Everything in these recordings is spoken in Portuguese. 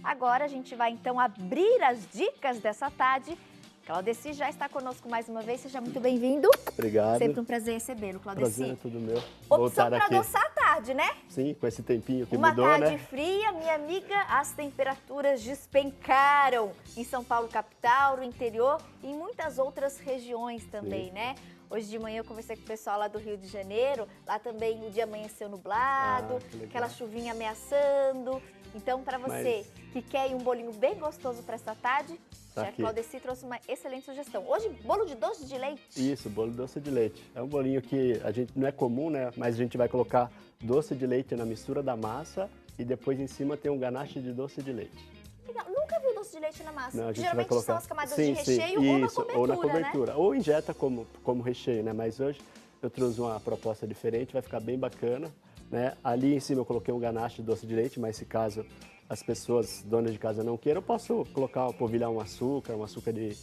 Agora a gente vai então abrir as dicas dessa tarde. Claudeci já está conosco mais uma vez, seja muito bem-vindo. Obrigado. Sempre um prazer recebê-lo, Claudeci. Prazer é tudo meu. Opção para adoçar a tarde, né? Sim, com esse tempinho que uma mudou, tarde né? fria, minha amiga, as temperaturas despencaram em São Paulo capital, no interior e em muitas outras regiões também, né? Hoje de manhã eu conversei com o pessoal lá do Rio de Janeiro, lá também o dia amanheceu nublado, aquela chuvinha ameaçando. Então, para você que quer um bolinho bem gostoso para essa tarde, a Claudeci trouxe uma excelente sugestão. Hoje, bolo de doce de leite. Isso, bolo de doce de leite. É um bolinho que a gente não é comum, né? Mas a gente vai colocar doce de leite na mistura da massa e depois em cima tem um ganache de doce de leite. Legal. Nunca vi o doce de leite na massa. Não, a gente geralmente vai colocar... são as camadas de recheio ou na cobertura, ou na cobertura. né? Ou injeta como recheio, né? Mas hoje eu trouxe uma proposta diferente, vai ficar bem bacana, né? Ali em cima eu coloquei um ganache de doce de leite, mas se caso as pessoas, donas de casa, não queiram, eu posso colocar, polvilhar um açúcar de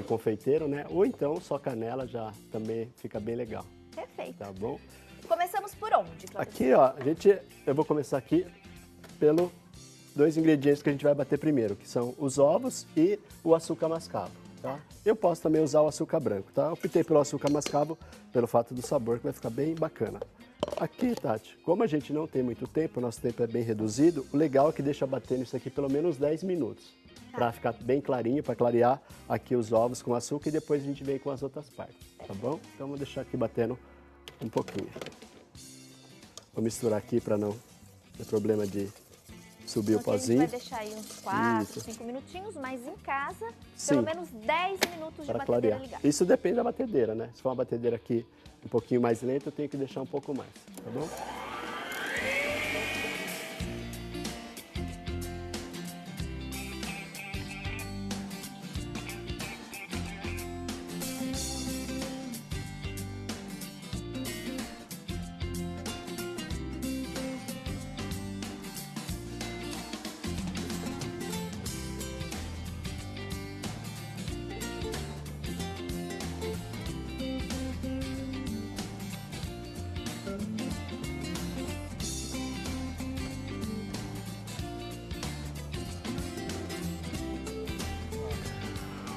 confeiteiro, né? Ou então só canela já também fica bem legal. Perfeito. Tá bom? Começamos por onde, Claudeci? Aqui, ó, eu vou começar aqui pelo dois ingredientes que a gente vai bater primeiro, que são os ovos e o açúcar mascavo, tá? Eu posso também usar o açúcar branco, tá? Eu optei pelo açúcar mascavo pelo fato do sabor, que vai ficar bem bacana. Aqui, Tati, como a gente não tem muito tempo, o nosso tempo é bem reduzido, o legal é que deixa batendo isso aqui pelo menos 10 minutos. Para ficar bem clarinho, para clarear aqui os ovos com açúcar e depois a gente vem com as outras partes, tá bom? Então vou deixar aqui batendo um pouquinho. Vou misturar aqui para não ter problema de subir o pozinho. A gente vai deixar aí uns 4, 5 minutinhos, mas em casa, pelo menos 10 minutos de batedeira ligada. Isso depende da batedeira, né? Se for uma batedeira aqui um pouquinho mais lenta, eu tenho que deixar um pouco mais, tá bom?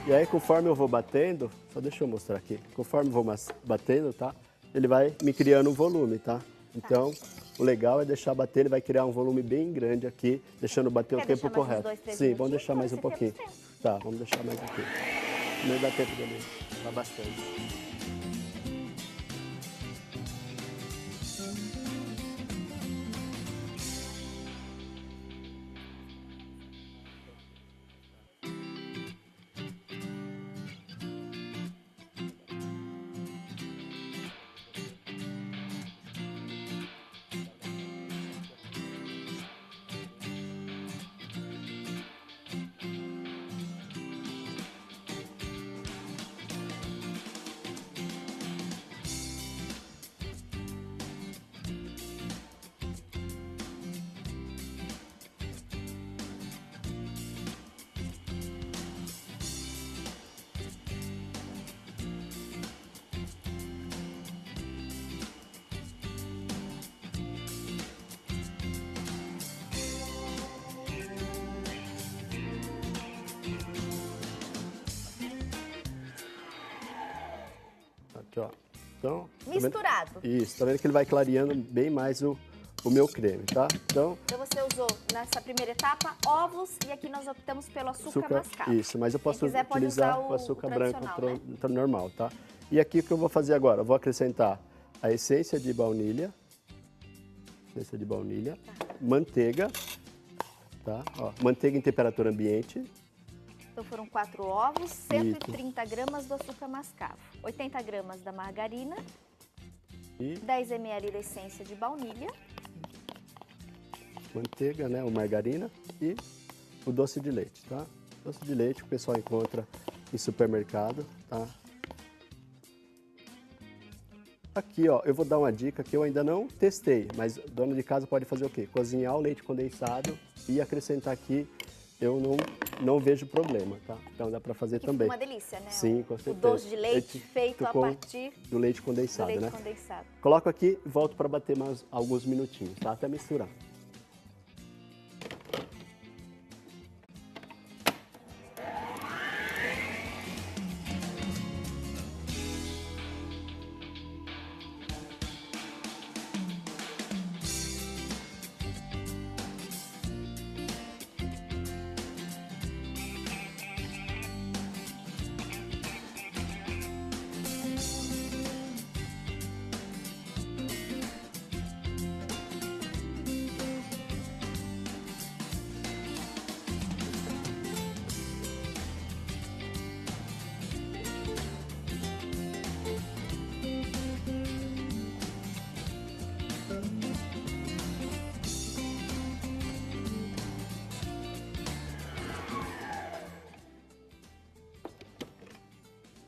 E aí, conforme eu vou batendo, só deixa eu mostrar aqui, conforme eu vou batendo, tá? Ele vai me criando um volume, tá? Então, o legal é deixar bater, ele vai criar um volume bem grande aqui, deixando bater o tempo correto. Sim, vamos deixar mais um pouquinho. Tá, vamos deixar mais um pouquinho. Não dá tempo dele, vai bastante. Aqui, ó. Então, misturado. Isso, tá vendo que ele vai clareando bem mais o meu creme, tá? Então você usou nessa primeira etapa ovos e aqui nós optamos pelo açúcar mascavo. Isso, mas eu posso utilizar o açúcar branco né? Normal, tá? E aqui o que eu vou fazer agora? Eu vou acrescentar a essência de baunilha, manteiga, tá? Ó, manteiga em temperatura ambiente. Então foram 4 ovos, 130 gramas do açúcar mascavo, 80 gramas da margarina, 10 ml da essência de baunilha, manteiga, né, ou margarina e o doce de leite, tá? Doce de leite que o pessoal encontra em supermercado, tá? Aqui, ó, eu vou dar uma dica que eu ainda não testei, mas dona de casa pode fazer o quê? Cozinhar o leite condensado e acrescentar aqui, eu não vejo problema, tá? Então dá para fazer também. Uma delícia, né? Sim, com certeza. O doce de leite feito a partir do leite condensado, do leite né? condensado. Coloco aqui e volto para bater mais alguns minutinhos, tá? Até misturar.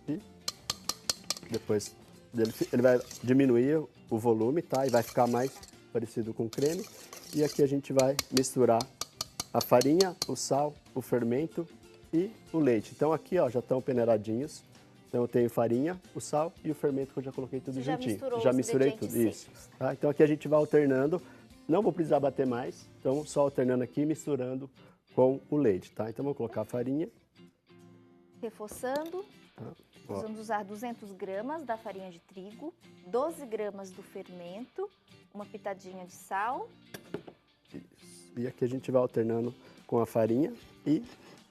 E depois ele vai diminuir o volume, tá? E vai ficar mais parecido com creme. E aqui a gente vai misturar a farinha, o sal, o fermento e o leite. Então aqui, ó, já estão peneiradinhos. Então eu tenho farinha, o sal e o fermento que eu já coloquei tudo Você juntinho. Já misturei tudo, isso. Secos. Tá? Então aqui a gente vai alternando. Não vou precisar bater mais, então só alternando aqui, misturando com o leite, tá? Então vou colocar a farinha. Reforçando. Tá? Nós vamos usar 200 gramas da farinha de trigo, 12 gramas do fermento, uma pitadinha de sal. Isso. E aqui a gente vai alternando com a farinha e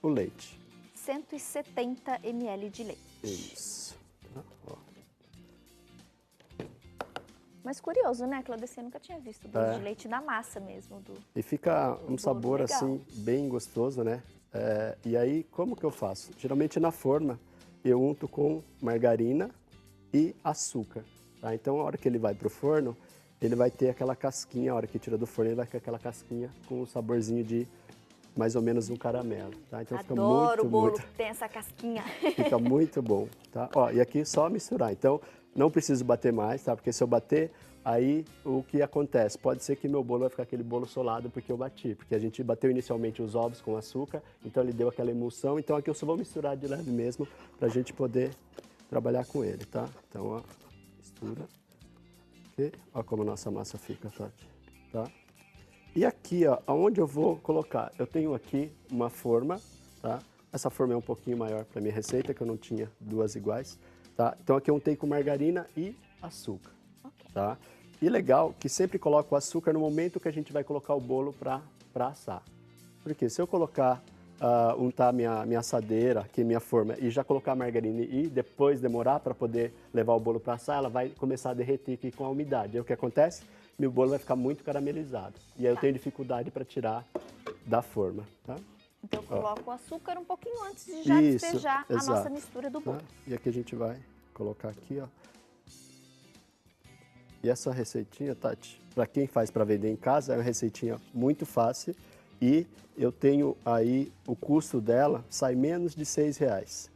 o leite. 170 ml de leite. Isso. Tá? Ó. Mas curioso, né, Claudeci? Eu nunca tinha visto doce de leite na massa mesmo. E fica um sabor legal. assim, bem gostoso, né? E aí, como que eu faço? Geralmente na forma, eu unto com margarina e açúcar. Tá? Então, a hora que ele vai pro forno, ele vai ter aquela casquinha, a hora que tira do forno, ele vai ter aquela casquinha com um saborzinho de mais ou menos um caramelo. Tá? Então, Adoro fica o bolo muito, que tem essa casquinha. fica muito bom. Tá? Ó, e aqui só misturar. Então, não preciso bater mais, tá? Porque se eu bater, aí o que acontece? Pode ser que meu bolo vai ficar aquele bolo solado porque eu bati. Porque a gente bateu inicialmente os ovos com açúcar, então ele deu aquela emulsão. Então aqui eu só vou misturar de leve mesmo pra gente poder trabalhar com ele, tá? Então, ó, mistura. E ó como a nossa massa fica, Tati. Tá? E aqui, ó, aonde eu vou colocar? Eu tenho aqui uma forma, tá? Essa forma é um pouquinho maior pra minha receita, que eu não tinha duas iguais. Tá? Então aqui eu untei com margarina e açúcar. Okay. Tá? E legal que sempre coloco o açúcar no momento que a gente vai colocar o bolo para assar. Porque se eu colocar, untar minha assadeira, aqui minha forma, e já colocar a margarina e depois demorar para poder levar o bolo para assar, ela vai começar a derreter aqui com a umidade. Aí o que acontece? Meu bolo vai ficar muito caramelizado. E aí eu tenho dificuldade para tirar da forma. Tá? Então eu coloco o açúcar um pouquinho antes de já despejar a nossa mistura do bolo. E aqui a gente vai colocar aqui, ó. E essa receitinha, Tati, para quem faz para vender em casa, é uma receitinha muito fácil e eu tenho aí o custo dela sai menos de R$6.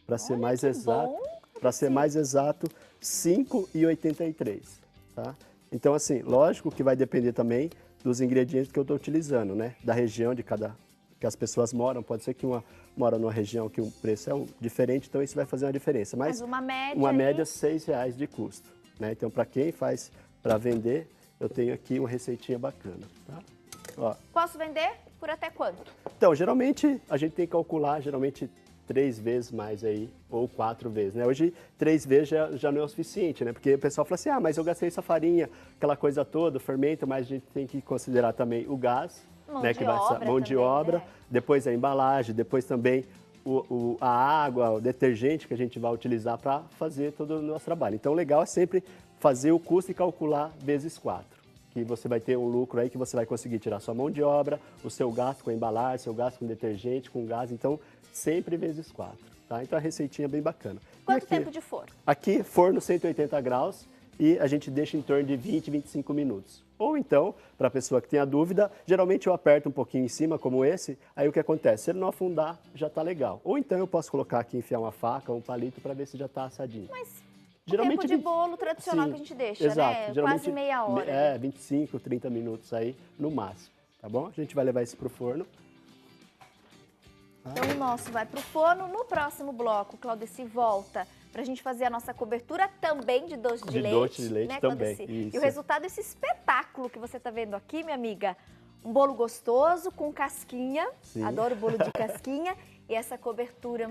Para ser mais exato, R$ 5,83, tá? Então assim, lógico que vai depender também dos ingredientes que eu estou utilizando, né? Da região de cada que as pessoas moram, pode ser que uma mora numa região que o preço é diferente, então isso vai fazer uma diferença. Mas uma média R$6 de custo, né? Então, para quem faz para vender, eu tenho aqui uma receitinha bacana, tá? Ó. Posso vender por até quanto? Então, geralmente, a gente tem que calcular, geralmente, 3 vezes mais aí, ou 4 vezes, né? Hoje, 3 vezes já não é o suficiente, né? Porque o pessoal fala assim, mas eu gastei essa farinha, aquela coisa toda, o fermento, mas a gente tem que considerar também o gás, mão de obra, depois a embalagem, depois também a água, o detergente que a gente vai utilizar para fazer todo o nosso trabalho. Então, o legal é sempre fazer o custo e calcular vezes 4, que você vai ter um lucro aí que você vai conseguir tirar sua mão de obra, o seu gasto com a embalagem, seu gasto com detergente, com gás, então sempre vezes 4, tá? Então a receitinha é bem bacana. Quanto tempo de forno? Aqui, forno 180 graus e a gente deixa em torno de 20, 25 minutos. Ou então, para a pessoa que tem a dúvida, geralmente eu aperto um pouquinho em cima, como esse, aí o que acontece? Se ele não afundar, já está legal. Ou então eu posso colocar aqui, enfiar uma faca, um palito, para ver se já está assadinho. Mas geralmente, o tempo de bolo tradicional sim, que a gente deixa, exato, né? geralmente, Quase meia hora. 25, 30 minutos aí, no máximo, tá bom? A gente vai levar isso para o forno. Então o nosso vai para o forno. No próximo bloco, o Claudeci volta para a gente fazer a nossa cobertura também de doce de leite. Doce de leite, né, também. Isso. E o resultado desse espetáculo que você está vendo aqui, minha amiga, um bolo gostoso com casquinha. Sim. Adoro bolo de casquinha. E essa cobertura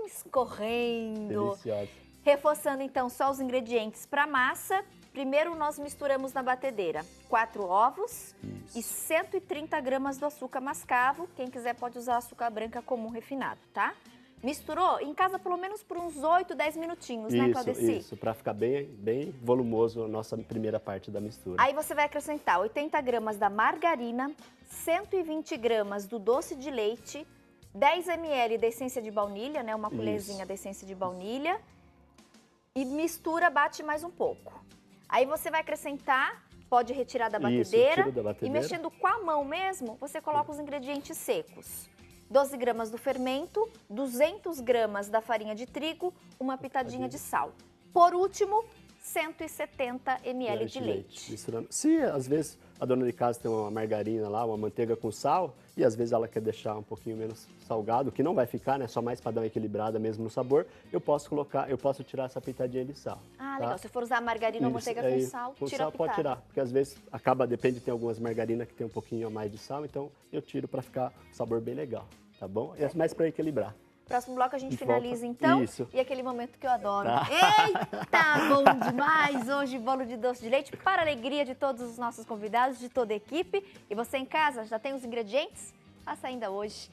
escorrendo. Deliciosa. Reforçando então só os ingredientes para a massa. Primeiro nós misturamos na batedeira 4 ovos e 130 gramas do açúcar mascavo. Quem quiser pode usar açúcar branca comum refinado, tá? Misturou em casa pelo menos por uns 8, 10 minutinhos, né, Claudeci? Isso, para ficar bem volumoso a nossa primeira parte da mistura. Aí você vai acrescentar 80 gramas da margarina, 120 gramas do doce de leite, 10 ml da essência de baunilha, né, uma colherzinha da essência de baunilha, e mistura, bate mais um pouco. Aí você vai acrescentar, pode retirar da batedeira, tira da batedeira. E mexendo com a mão mesmo, você coloca os ingredientes secos. 12 gramas do fermento, 200 gramas da farinha de trigo, uma pitadinha de sal. Por último, 170 ml de leite. Misturando. Se às vezes a dona de casa tem uma margarina lá, uma manteiga com sal, e às vezes ela quer deixar um pouquinho menos salgado, que não vai ficar, né? Só mais para dar uma equilibrada mesmo no sabor, eu posso tirar essa pitadinha de sal. Ah, tá? legal. Se for usar margarina ou manteiga com sal, tira a pitada. Pode tirar, porque às vezes depende, tem algumas margarinas que tem um pouquinho a mais de sal, então eu tiro para ficar um sabor bem legal, tá bom? É mais para equilibrar. Próximo bloco a gente finaliza então. Isso. E aquele momento que eu adoro. Tá. Eita, bom demais! Hoje bolo de doce de leite para a alegria de todos os nossos convidados, de toda a equipe. E você em casa, já tem os ingredientes? Faça ainda hoje.